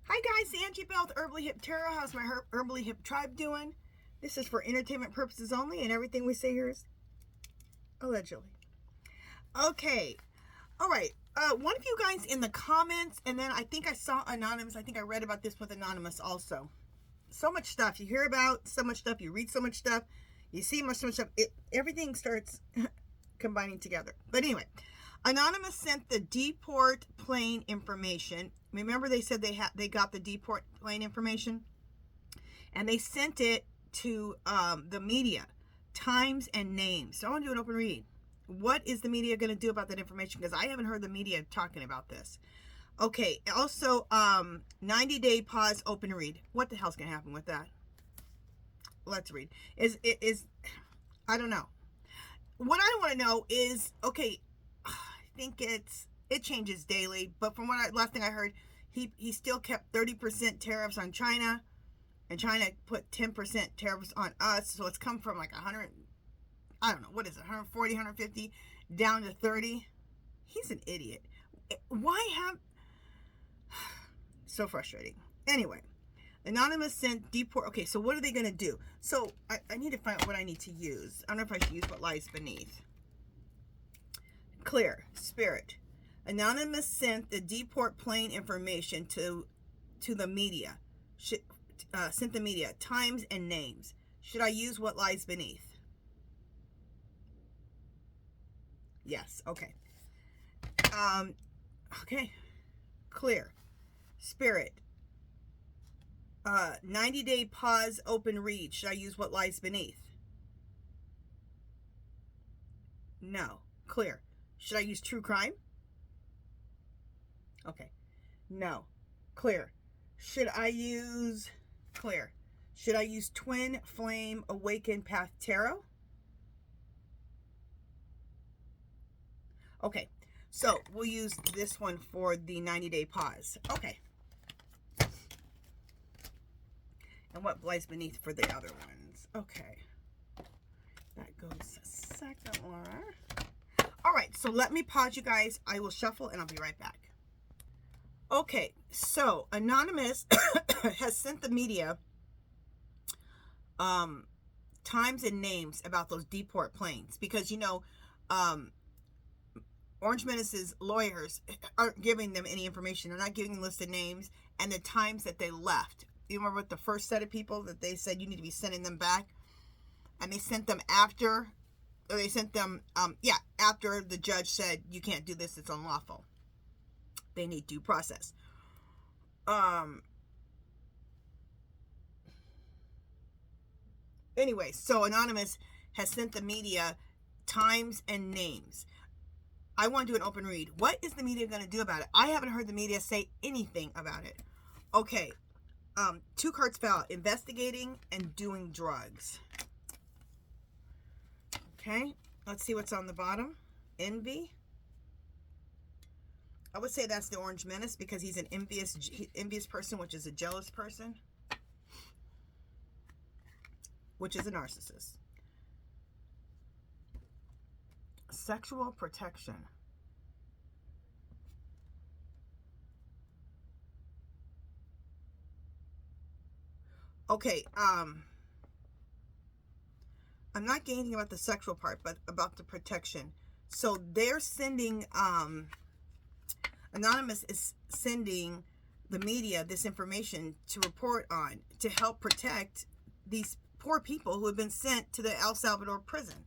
Hi guys, Angie Bell with Herbally Hip Tarot. How's my Herbally Hip tribe doing? This is for entertainment purposes only, and everything we say here is allegedly. Okay, all right. One of you guys in the comments, and then I think I saw Anonymous. I think I read about this with Anonymous also. So much stuff you hear about, so much stuff you read, so much stuff you see, so much stuff. Everything starts combining together. But anyway, Anonymous sent the Deport plane information. Remember they said they got the Deport plane information? And they sent it to the media, times and names. So I want to do an open read. What is the media going to do about that information? Because I haven't heard the media talking about this. Okay, also 90-day pause, open read. What the hell's going to happen with that? Let's read. I don't know. What I want to know is, okay, I think it changes daily, but from last thing I heard, he still kept 30% tariffs on China, and China put 10% tariffs on us, so it's come from like 100, I don't know, what is it, 140, 150, down to 30. He's an idiot. Why have... So frustrating. Anyway, Anonymous sent Deport. Okay, so what are they going to do? So I need to find out what I need to use. I don't know if I should use what lies beneath. Clear. Spirit. Anonymous sent the Deport plane information to the media. Sent the media times and names. Should I use what lies beneath? Yes. Okay. Okay. Clear. Spirit. 90-day pause, open read. Should I use what lies beneath? No. Clear. Should I use true crime? Okay. No. Clear. Should I use... Clear. Should I use twin flame awaken path tarot? Okay. So we'll use this one for the 90-day pause. Okay. And what lies beneath for the other ones? Okay. That goes second one. All right, so let me pause, you guys. I will shuffle, and I'll be right back. Okay, so Anonymous has sent the media times and names about those Deport planes, because, you know, Orange Menace's lawyers aren't giving them any information. They're not giving them listed names and the times that they left. You remember with the first set of people that they said you need to be sending them back? And they sent them after, or they sent them, after the judge said, you can't do this, it's unlawful. They need due process. Anyway, so Anonymous has sent the media times and names. I want to do an open read. What is the media going to do about it? I haven't heard the media say anything about it. Okay. 2 cards fell out. Investigating and doing drugs. Okay. Let's see what's on the bottom. Envy. I would say that's the Orange Menace because he's an envious person, which is a jealous person, which is a narcissist. Sexual protection. Okay, I'm not getting anything about the sexual part, but about the protection. So they're sending, Anonymous is sending the media this information to report on, to help protect these poor people who have been sent to the El Salvador prison.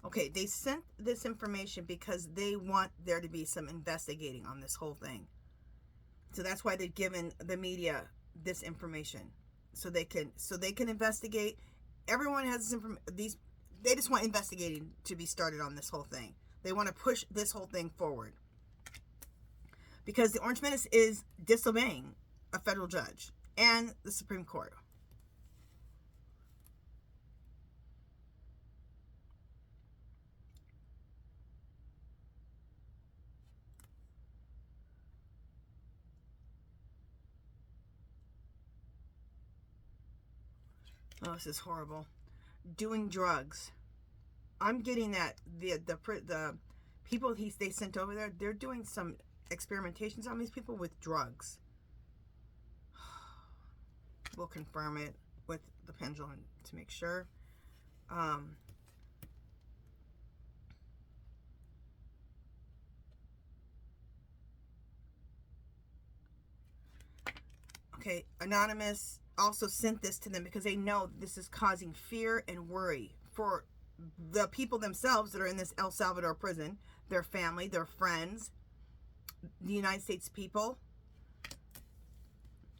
Okay, they sent this information because they want there to be some investigating on this whole thing. So that's why they've given the media this information, so they can investigate. Everyone has this they just want investigating to be started on this whole thing. They want to push this whole thing forward because the Orange Menace is disobeying a federal judge and the Supreme Court. Oh, this is horrible. Doing drugs. I'm getting that the people they sent over there, they're doing some experimentations on these people with drugs. We'll confirm it with the pendulum to make sure. Okay, Anonymous also sent this to them because they know this is causing fear and worry for the people themselves that are in this El Salvador prison, their family, their friends, the United States people.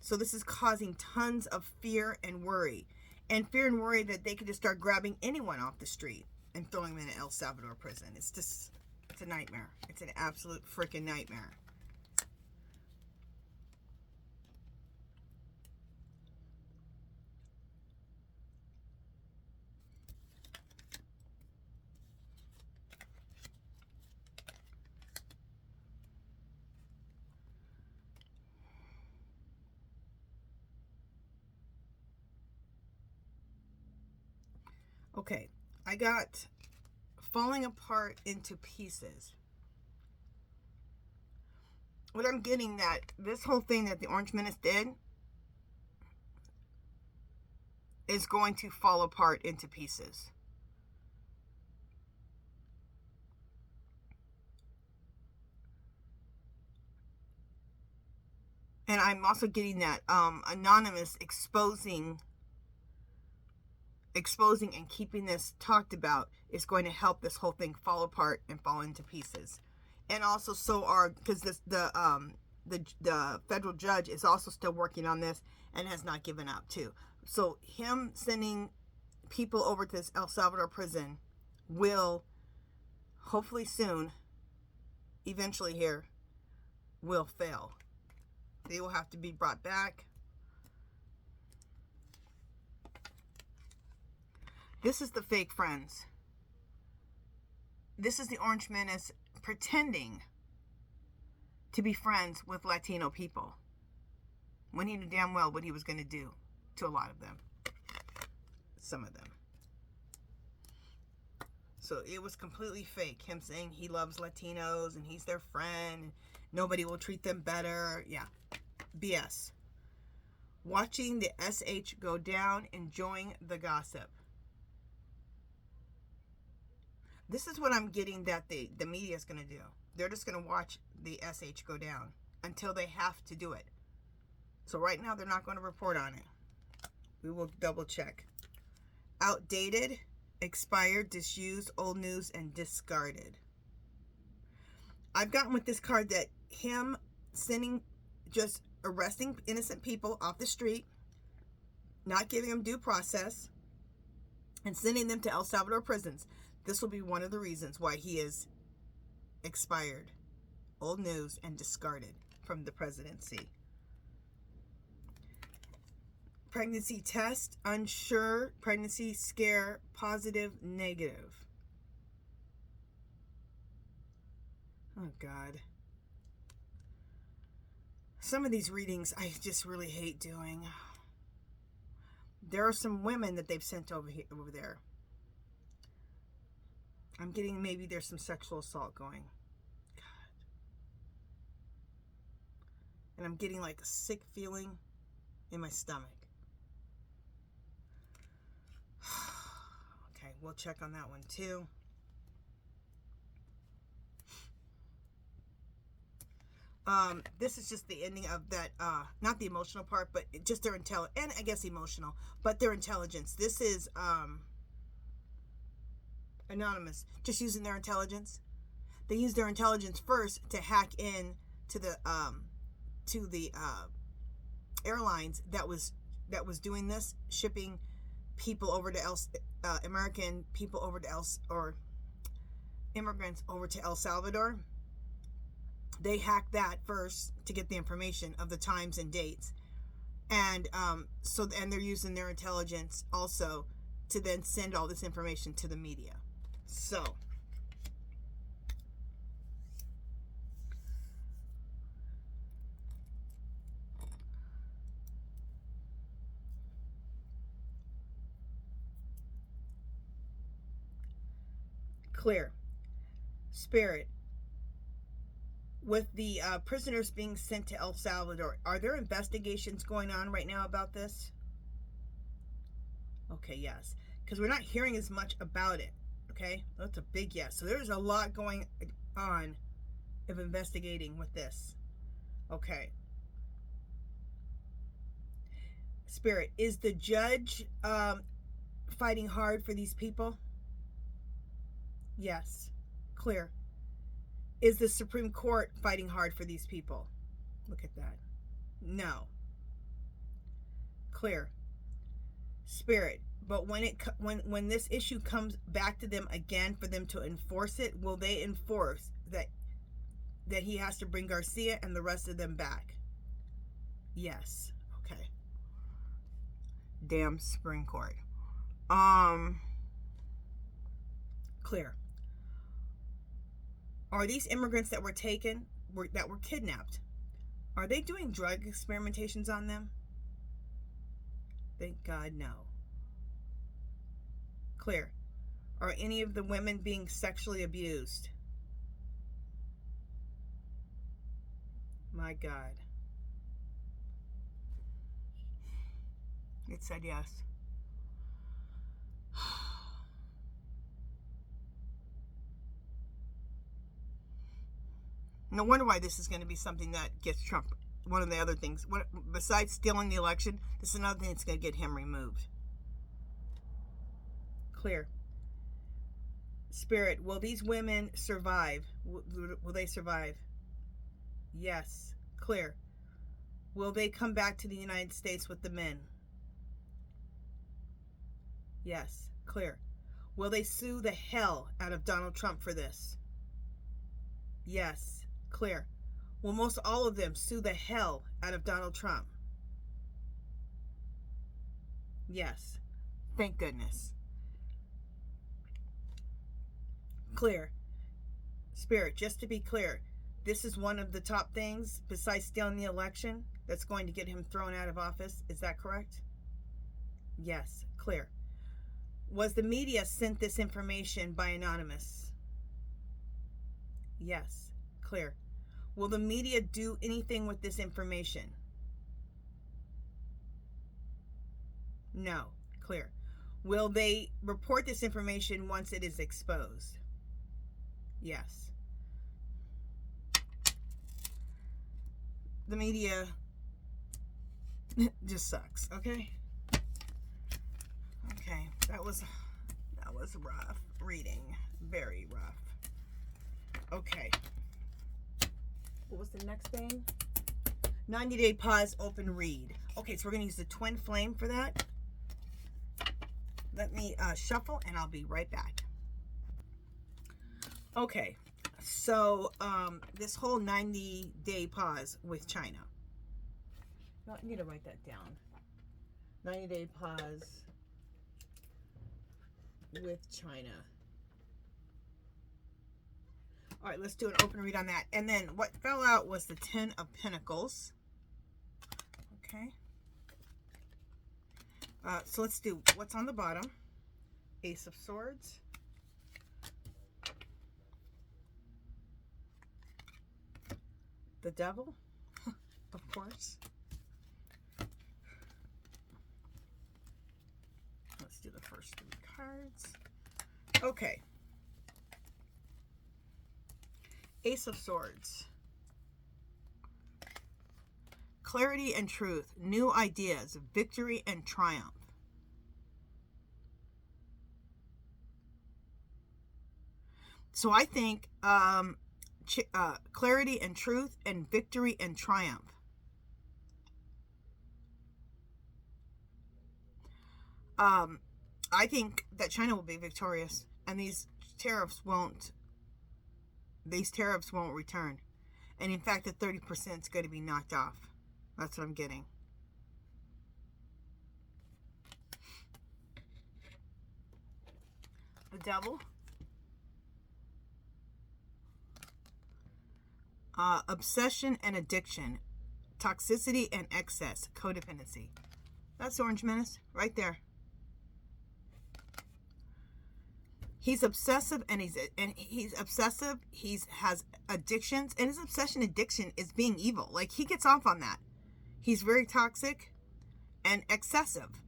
So this is causing tons of fear and worry. And fear and worry that they could just start grabbing anyone off the street and throwing them in an El Salvador prison. It's just, it's a nightmare. It's an absolute freaking nightmare. Okay, I got falling apart into pieces. What I'm getting that this whole thing that the Orange Menace did is going to fall apart into pieces. And I'm also getting that Anonymous exposing and keeping this talked about is going to help this whole thing fall apart and fall into pieces. And also, so are, because the federal judge is also still working on this and has not given up too. So him sending people over to this El Salvador prison will hopefully soon, eventually here, will fail. They will have to be brought back. This is the fake friends. This is the Orange Menace pretending to be friends with Latino people when he knew damn well what he was going to do to a lot of them. Some of them. So it was completely fake. Him saying he loves Latinos and he's their friend. Nobody will treat them better. Yeah. BS. Watching the SH go down, enjoying the gossip. This is what I'm getting that the media is going to do. They're just going to watch the SH go down until they have to do it. So right now, they're not going to report on it. We will double check. Outdated, expired, disused, old news, and discarded. I've gotten with this card that him sending, just arresting innocent people off the street, not giving them due process, and sending them to El Salvador prisons. This will be one of the reasons why he is expired, old news, and discarded from the presidency. Pregnancy test, unsure, pregnancy scare, positive, negative. Oh, God. Some of these readings I just really hate doing. There are some women that they've sent over there. I'm getting maybe there's some sexual assault going. God. And I'm getting like a sick feeling in my stomach. Okay, we'll check on that one too. This is just the ending of that, not the emotional part, but just their and I guess emotional, but their intelligence. This is, Anonymous, just using their intelligence. They used their intelligence first to hack in to the airlines that was doing this, shipping people over to American people over to or immigrants over to El Salvador. They hacked that first to get the information of the times and dates, and and they're using their intelligence also to then send all this information to the media. So, Clear. Spirit, with the prisoners being sent to El Salvador, are there investigations going on right now about this? Okay, yes. Because we're not hearing as much about it. Okay? That's a big yes. So there's a lot going on of investigating with this. Okay. Spirit, is the judge fighting hard for these people? Yes. Clear. Is the Supreme Court fighting hard for these people? Look at that. No. Clear. Spirit, but when this issue comes back to them again for them to enforce it, will they enforce that he has to bring Garcia and the rest of them back? Yes. Okay. Damn Supreme Court. Clear. Are these immigrants that were taken, that were kidnapped, are they doing drug experimentations on them? Thank God, no. Clear. Are any of the women being sexually abused? My God. It said yes. No wonder why this is going to be something that gets Trump. One of the other things, besides stealing the election, this is another thing that's going to get him removed. Clear. Spirit, will these women survive? Will they survive? Yes. Clear. Will they come back to the United States with the men? Yes. Clear. Will they sue the hell out of Donald Trump for this? Yes. Clear. Will most all of them sue the hell out of Donald Trump? Yes. Thank goodness. Clear. Spirit, just to be clear, this is one of the top things, besides stealing the election, that's going to get him thrown out of office. Is that correct? Yes. Clear. Was the media sent this information by anonymous? Yes. Clear. Will the media do anything with this information? No. Clear. Will they report this information once it is exposed? Yes. The media just sucks, okay? Okay, that was rough reading. Very rough. Okay. What was the next thing? 90-day pause, open read. Okay, so we're going to use the twin flame for that. Let me shuffle and I'll be right back. Okay, so this whole 90-day pause with China. No, I need to write that down. 90-day pause with China. All right, let's do an open read on that. And then what fell out was the 10 of Pentacles. Okay. So let's do what's on the bottom. Ace of Swords. The Devil, of course. Let's do the first 3 cards. Okay. Ace of Swords. Clarity and truth, new ideas, victory and triumph. So I think clarity and truth and victory and triumph. I think that China will be victorious and these tariffs won't return. And in fact, the 30% is going to be knocked off. That's what I'm getting. The Devil. Obsession and addiction. Toxicity and excess. Codependency. That's Orange Menace right there. He's obsessive, and he's obsessive. He has addictions, and his addiction is being evil. Like, he gets off on that. He's very toxic and excessive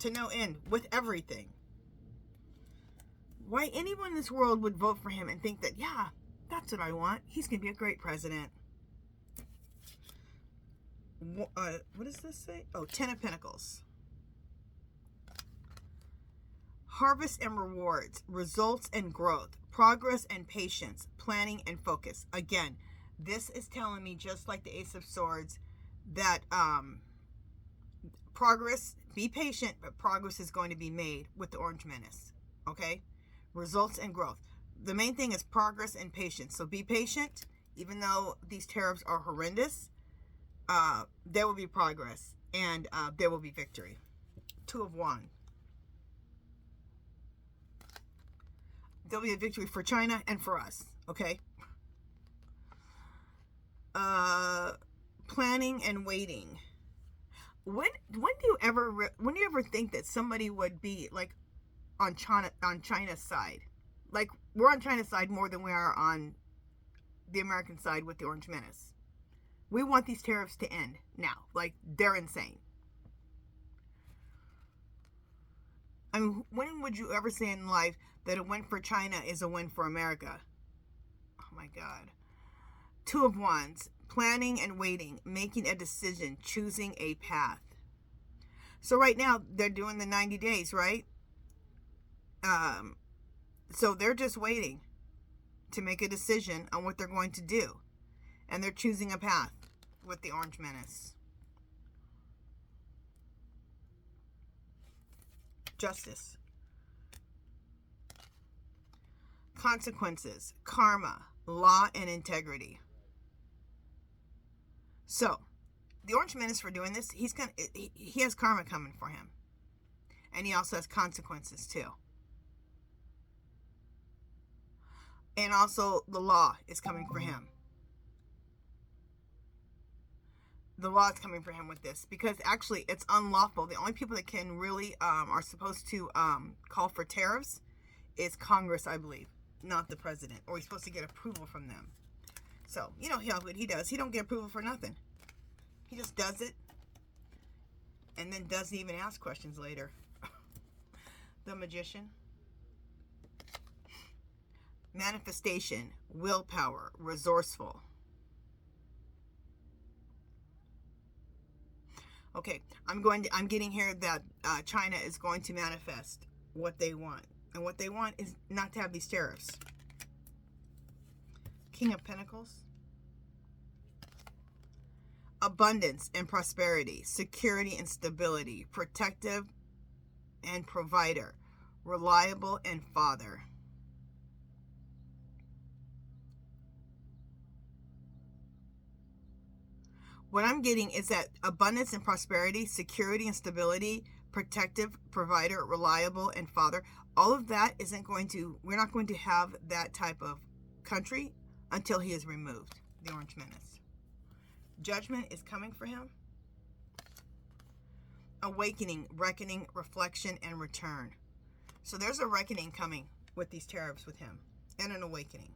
to no end with everything. Why anyone in this world would vote for him and think that, yeah, that's what I want. He's going to be a great president. What does this say? Oh, 10 of Pentacles. Harvest and rewards, results and growth, progress and patience, planning and focus. Again, this is telling me, just like the Ace of Swords, that progress, be patient, but progress is going to be made with the Orange Menace. Okay? Results and growth. The main thing is progress and patience. So be patient. Even though these tariffs are horrendous, there will be progress, and there will be victory. 2 of Wands. There'll be a victory for China and for us. Okay? Planning and waiting. When do you ever think that somebody would be like on China's side? Like, we're on China's side more than we are on the American side with the Orange Menace. We want these tariffs to end now. Like, they're insane. I mean, when would you ever say in life that a win for China is a win for America? Oh my God. 2 of Wands. Planning and waiting. Making a decision. Choosing a path. So right now, they're doing the 90 days, right? So they're just waiting to make a decision on what they're going to do. And they're choosing a path with the Orange Menace. Justice. Consequences. Karma. Law and integrity. So, the Orange Menace, for doing this, he has karma coming for him. And he also has consequences too. And also, the law is coming for him. The law is coming for him with this, because actually it's unlawful. The only people that can really are supposed to call for tariffs is Congress, I believe, not the president. Or he's supposed to get approval from them. So, you know how good he does. He don't get approval for nothing. He just does it, and then doesn't even ask questions later. The Magician. Manifestation, willpower, resourceful. Okay, I'm getting here that China is going to manifest what they want. And what they want is not to have these tariffs. King of Pentacles. Abundance and prosperity, security and stability, protective and provider, reliable and father. What I'm getting is that abundance and prosperity, security and stability, protective, provider, reliable, and father, all of that we're not going to have that type of country until he is removed, the Orange Menace. Judgment is coming for him. Awakening, reckoning, reflection, and return. So there's a reckoning coming with these tariffs with him, and an awakening.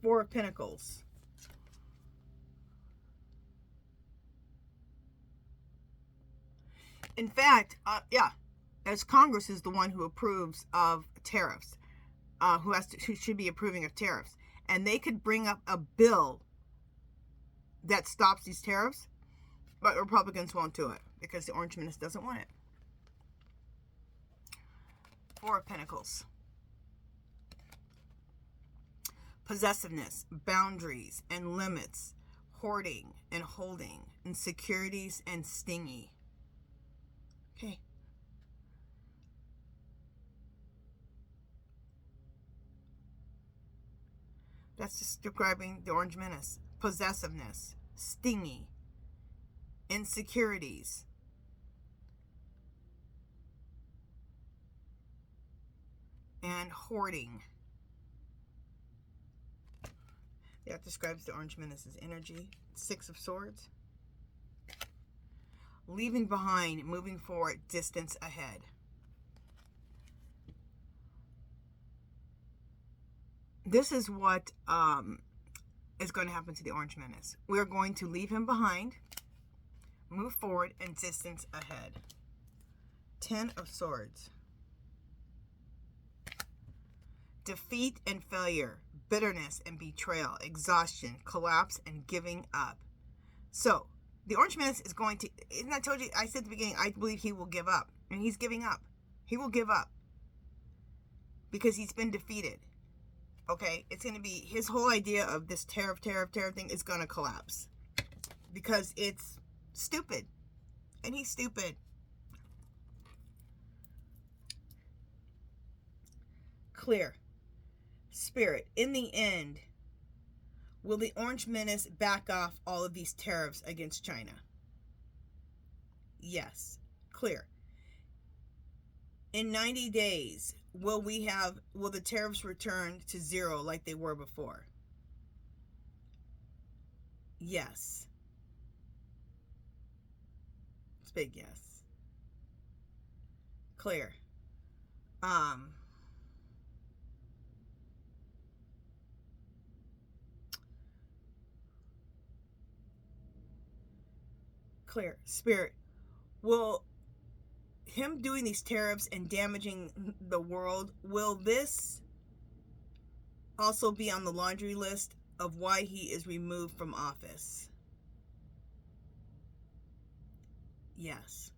Four of Pentacles. In fact, as Congress is the one who approves of tariffs, who should be approving of tariffs, and they could bring up a bill that stops these tariffs, but Republicans won't do it because the Orange Menace doesn't want it. Four of Pentacles. Possessiveness, boundaries and limits, hoarding and holding, insecurities and stingy. Okay. That's just describing the Orange Menace. Possessiveness, stingy, insecurities, and hoarding. That describes the Orange Menace's energy. 6 of Swords. Leaving behind, moving forward, distance ahead. This is what is going to happen to the Orange Menace. We're going to leave him behind, move forward, and distance ahead. 10 of Swords. Defeat and failure, bitterness and betrayal, exhaustion, collapse, and giving up. So, the Orange Menace is going to, isn't I told you, I said at the beginning, I believe he will give up. And he's giving up. He will give up. Because he's been defeated. Okay? It's going to be, his whole idea of this tariff thing is going to collapse. Because it's stupid. And he's stupid. Clear. Spirit, in the end, will the Orange Menace back off all of these tariffs against China? Yes. Clear. In 90 days, will the tariffs return to 0 like they were before? Yes. It's a big yes. Clear. Clear. Spirit, will him doing these tariffs and damaging the world, will this also be on the laundry list of why he is removed from office? Yes.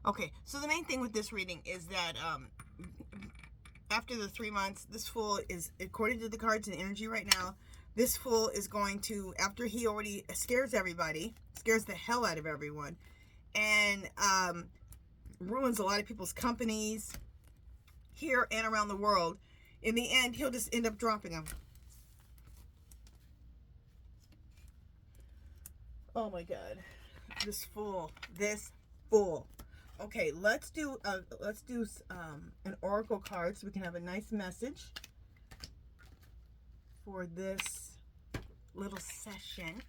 Okay, so the main thing with this reading is that after the 3 months, this Fool is, according to the cards and energy right now, this Fool is going to, after he already scares everybody, scares the hell out of everyone, and ruins a lot of people's companies here and around the world, in the end, he'll just end up dropping them. Oh my God. This Fool. Okay, let's do an oracle card so we can have a nice message for this little session.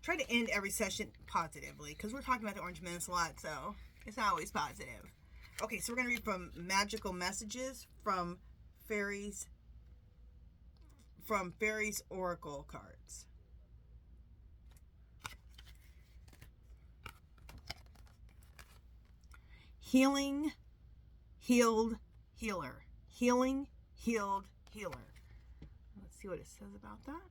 Try to end every session positively because we're talking about the Orange Menace a lot, so it's not always positive. Okay, so we're going to read from Magical Messages from Fairies Oracle cards. Healing, healed, healer. Healing, healed, healer. Let's see what it says about that.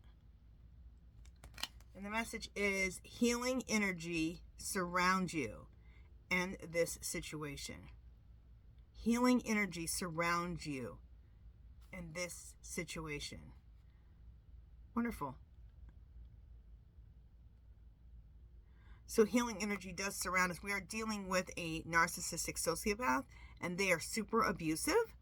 And the message is healing energy surrounds you and this situation. Healing energy surrounds you in this situation. Wonderful. So healing energy does surround us. We are dealing with a narcissistic sociopath, and they are super abusive.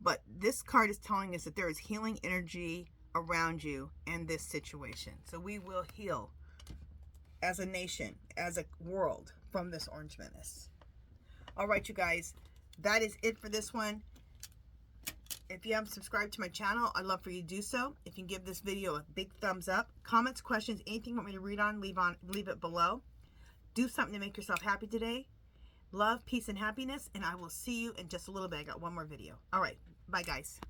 But this card is telling us that there is healing energy around you and this situation. So we will heal as a nation, as a world, from this Orange Menace. All right, you guys, that is it for this one. If you haven't subscribed to my channel, I'd love for you to do so. If you can give this video a big thumbs up. Comments, questions, anything you want me to read on, leave it below. Do something to make yourself happy today. Love, peace, and happiness. And I will see you in just a little bit. I got one more video. All right. Bye, guys.